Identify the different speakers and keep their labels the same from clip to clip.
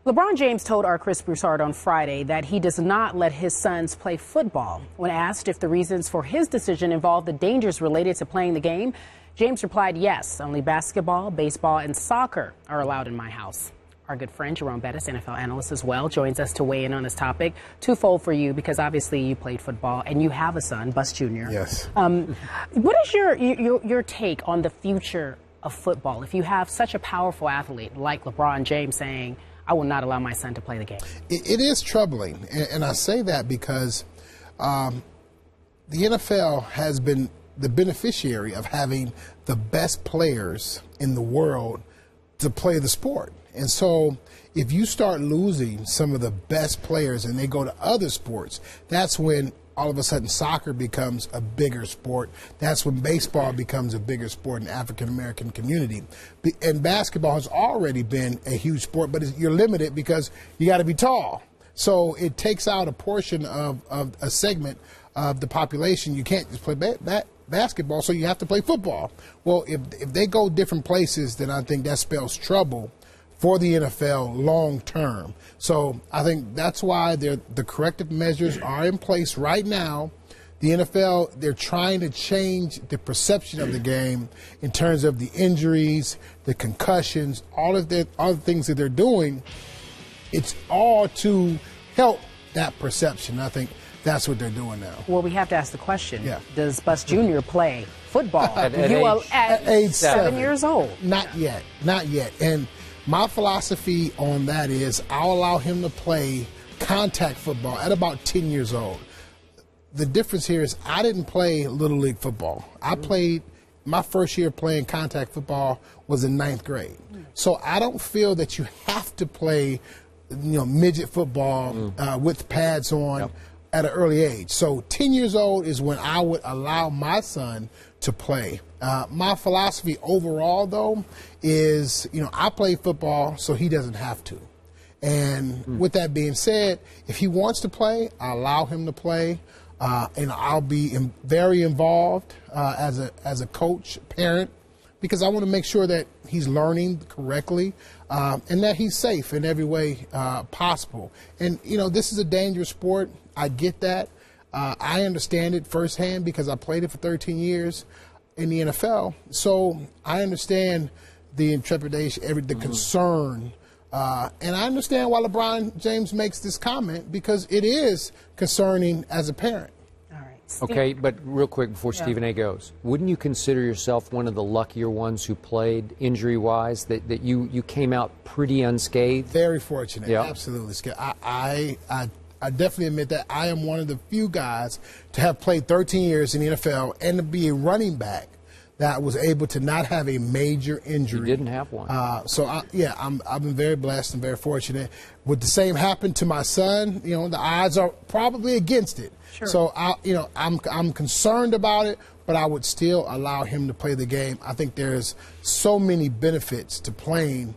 Speaker 1: LeBron James told our Chris Broussard on Friday that he does not let his sons play football. When asked if the reasons for his decision involve the dangers related to playing the game, James replied, yes, only basketball, baseball, and soccer are allowed in my house. Our good friend Jerome Bettis, NFL analyst as well, joins us to weigh in on this topic. Twofold for you, because obviously you played football and you have a son, Bus Jr.
Speaker 2: Yes.
Speaker 1: What is your take on the future of football if you have such a powerful athlete like LeBron James saying, I will not allow my son to play the game?
Speaker 2: It is troubling, and I say that because the NFL has been the beneficiary of having the best players in the world to play the sport. And so if you start losing some of the best players and they go to other sports, that's when all of a sudden soccer becomes a bigger sport. That's when baseball becomes a bigger sport in the African-American community. And basketball has already been a huge sport, but you're limited because you got to be tall. So it takes out a portion of a segment of the population. You can't just play basketball, so you have to play football. Well, if they go different places, then I think that spells trouble for the NFL long term. So I think that's why the corrective measures are in place right now. The NFL, they're trying to change the perception of the game in terms of the injuries, the concussions, all the things that they're doing. It's all to help that perception. I think that's what they're doing now.
Speaker 1: Well, we have to ask the question,
Speaker 2: yeah.
Speaker 1: Does Bus Jr. play football
Speaker 3: at
Speaker 1: age 7 years old?
Speaker 2: Not yet. Not yet. And my philosophy on that is I'll allow him to play contact football at about 10 years old. The difference here is I didn't play Little League football. I played, my first year playing contact football was in 9th grade. So I don't feel that you have to play, midget football with pads on at an early age. So 10 years old is when I would allow my son to play. My philosophy overall, though, is, I play football so he doesn't have to. And with that being said, if he wants to play, I allow him to play. And I'll be very involved as a coach, parent, because I want to make sure that he's learning correctly and that he's safe in every way possible. And, this is a dangerous sport. I get that. I understand it firsthand because I played it for 13 years in the NFL. So I understand the trepidation, the concern. And I understand why LeBron James makes this comment, because it is concerning as a parent.
Speaker 1: All right.
Speaker 3: Okay, but real quick before Stephen A. goes, wouldn't you consider yourself one of the luckier ones who played injury-wise, that you came out pretty unscathed?
Speaker 2: Very fortunate,
Speaker 3: yep.
Speaker 2: Absolutely. I definitely admit that I am one of the few guys to have played 13 years in the NFL and to be a running back that was able to not have a major injury.
Speaker 3: You didn't have one.
Speaker 2: I've been very blessed and very fortunate. Would the same happen to my son? The odds are probably against it.
Speaker 1: Sure.
Speaker 2: So I'm concerned about it, but I would still allow him to play the game. I think there's so many benefits to playing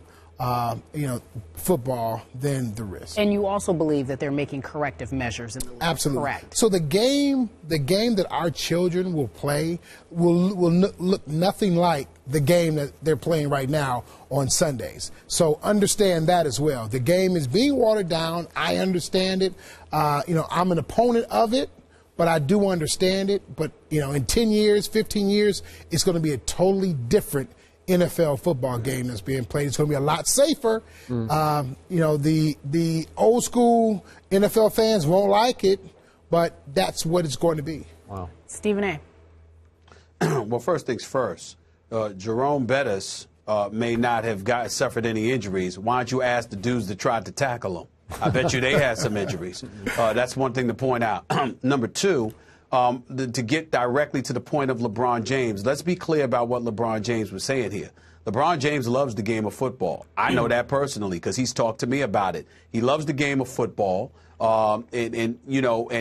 Speaker 2: football than the risk.
Speaker 1: And you also believe that they're making corrective measures in the league.
Speaker 2: Absolutely.
Speaker 1: Correct.
Speaker 2: So the game that our children will play will look nothing like the game that they're playing right now on Sundays. So understand that as well. The game is being watered down. I understand it. I'm an opponent of it, but I do understand it. But, in 10 years, 15 years, it's going to be a totally different NFL football game that's being played. It's going to be a lot safer. The old school NFL fans won't like it, but that's what it's going to be.
Speaker 3: Wow.
Speaker 1: Stephen A.
Speaker 4: Well, first things first. Jerome Bettis may not have suffered any injuries. Why don't you ask the dudes that tried to tackle him? I bet you they had some injuries. That's one thing to point out. Number two, to get directly to the point of LeBron James, let's be clear about what LeBron James was saying here. LeBron James loves the game of football. I know that personally because he's talked to me about it. He loves the game of football, and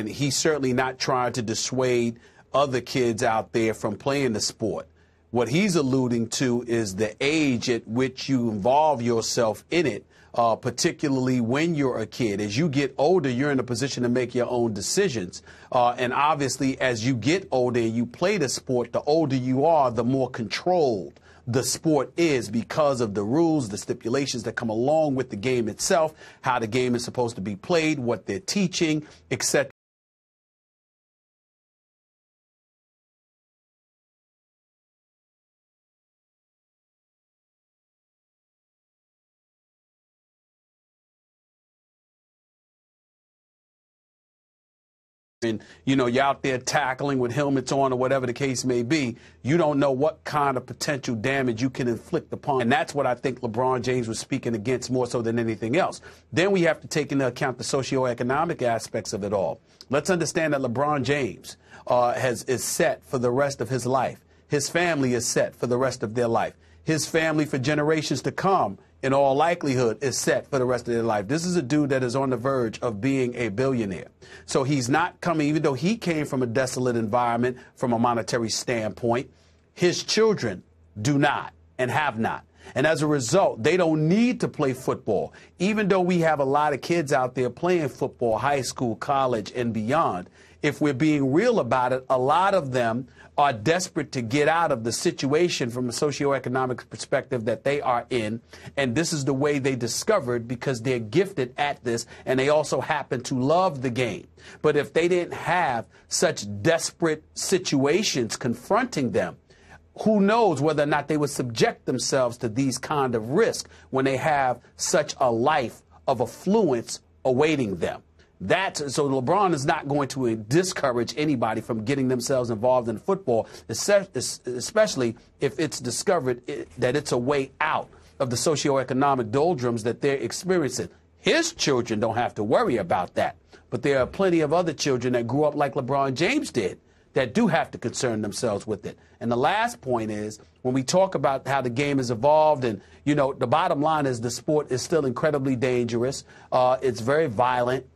Speaker 4: he's certainly not trying to dissuade other kids out there from playing the sport. What he's alluding to is the age at which you involve yourself in it, particularly when you're a kid. As you get older, you're in a position to make your own decisions. And obviously, as you get older and you play the sport, the older you are, the more controlled, the sport is because of the rules, the stipulations that come along with the game itself, how the game is supposed to be played, what they're teaching, etc. And, you know, you're out there tackling with helmets on or whatever the case may be, you don't know what kind of potential damage you can inflict upon. And that's what I think LeBron James was speaking against more so than anything else. Then we have to take into account the socioeconomic aspects of it all. Let's understand that LeBron James is set for the rest of his life. His family is set for the rest of their life. His family for generations to come, in all likelihood, is set for the rest of their life. This is a dude that is on the verge of being a billionaire. So he's not coming, even though he came from a desolate environment from a monetary standpoint, his children do not and have not. And as a result, they don't need to play football. Even though we have a lot of kids out there playing football, high school, college, and beyond, if we're being real about it, a lot of them are desperate to get out of the situation from a socioeconomic perspective that they are in. And this is the way they discovered, because they're gifted at this and they also happen to love the game. But if they didn't have such desperate situations confronting them, who knows whether or not they would subject themselves to these kind of risks when they have such a life of affluence awaiting them. So LeBron is not going to discourage anybody from getting themselves involved in football, especially if it's discovered that it's a way out of the socioeconomic doldrums that they're experiencing. His children don't have to worry about that. But there are plenty of other children that grew up like LeBron James did that do have to concern themselves with it. And the last point is, when we talk about how the game has evolved, and, you know, the bottom line is the sport is still incredibly dangerous. It's very violent.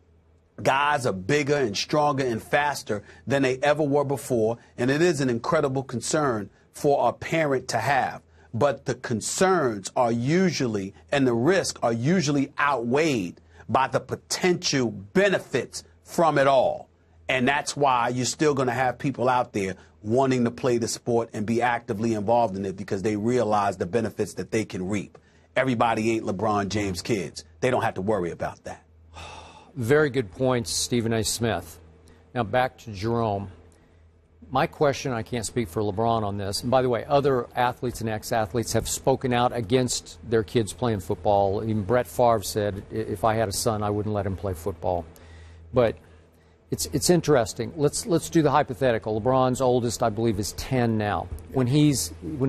Speaker 4: Guys are bigger and stronger and faster than they ever were before, and it is an incredible concern for a parent to have. But the concerns are usually, and the risks are usually outweighed by the potential benefits from it all. And that's why you're still going to have people out there wanting to play the sport and be actively involved in it, because they realize the benefits that they can reap. Everybody ain't LeBron James kids. They don't have to worry about that.
Speaker 3: Very good points, Stephen A. Smith. Now back to Jerome. My question, I can't speak for LeBron on this, and by the way, other athletes and ex-athletes have spoken out against their kids playing football. Even Brett Favre said, if I had a son, I wouldn't let him play football. But it's interesting. Let's do the hypothetical. LeBron's oldest, I believe, is 10 now. When he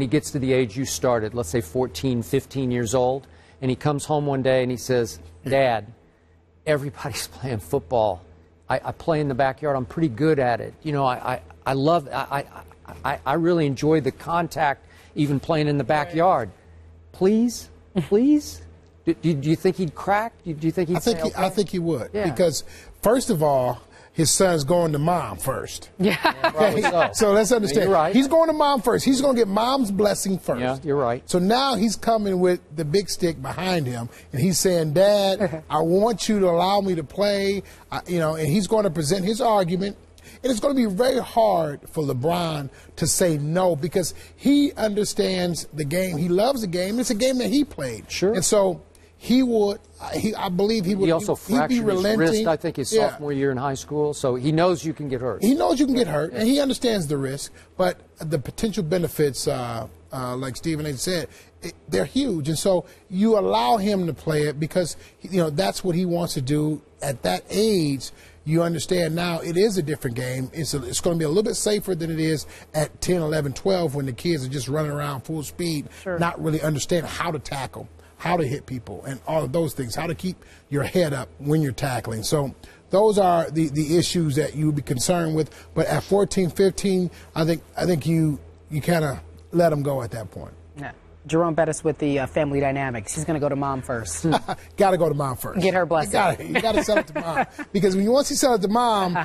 Speaker 3: gets to the age you started, let's say 14, 15 years old, and he comes home one day and he says, Dad, everybody's playing football. I play in the backyard. I'm pretty good at it. You know, I really enjoy the contact, even playing in the backyard. Please? Please? Do you think he'd crack? Do you think he'd say, okay?
Speaker 2: I think he would.
Speaker 3: Yeah.
Speaker 2: Because, first of all, his son's going to mom first.
Speaker 1: Yeah.
Speaker 2: So let's understand.
Speaker 3: You're right.
Speaker 2: He's going to mom first. He's going to get mom's blessing first.
Speaker 3: Yeah, you're right.
Speaker 2: So now he's coming with the big stick behind him, and he's saying, Dad, I want you to allow me to play. You know, and he's going to present his argument. And it's going to be very hard for LeBron to say no, because he understands the game. He loves the game. It's a game that he played.
Speaker 3: Sure.
Speaker 2: And so I believe he would.
Speaker 3: He also fractured his wrist, I think, his
Speaker 2: Yeah.
Speaker 3: sophomore year in high school. So he knows you can get hurt.
Speaker 2: He knows you can get hurt, and he understands the risk. But the potential benefits, like Stephen A. said, they're huge. And so you allow him to play it because, you know, that's what he wants to do at that age. You understand now it is a different game. It's going to be a little bit safer than it is at 10, 11, 12 when the kids are just running around full speed, not really understanding how to tackle, how to hit people, and all of those things, how to keep your head up when you're tackling. So those are the issues that you would be concerned with. But at 14, 15, I think you kind of let them go at that point.
Speaker 1: Yeah. Jerome Bettis with the family dynamics. He's going to go to mom first.
Speaker 2: Got to go to mom first.
Speaker 1: Get her blessing.
Speaker 2: You got to sell it to mom. Because once you sell it to mom,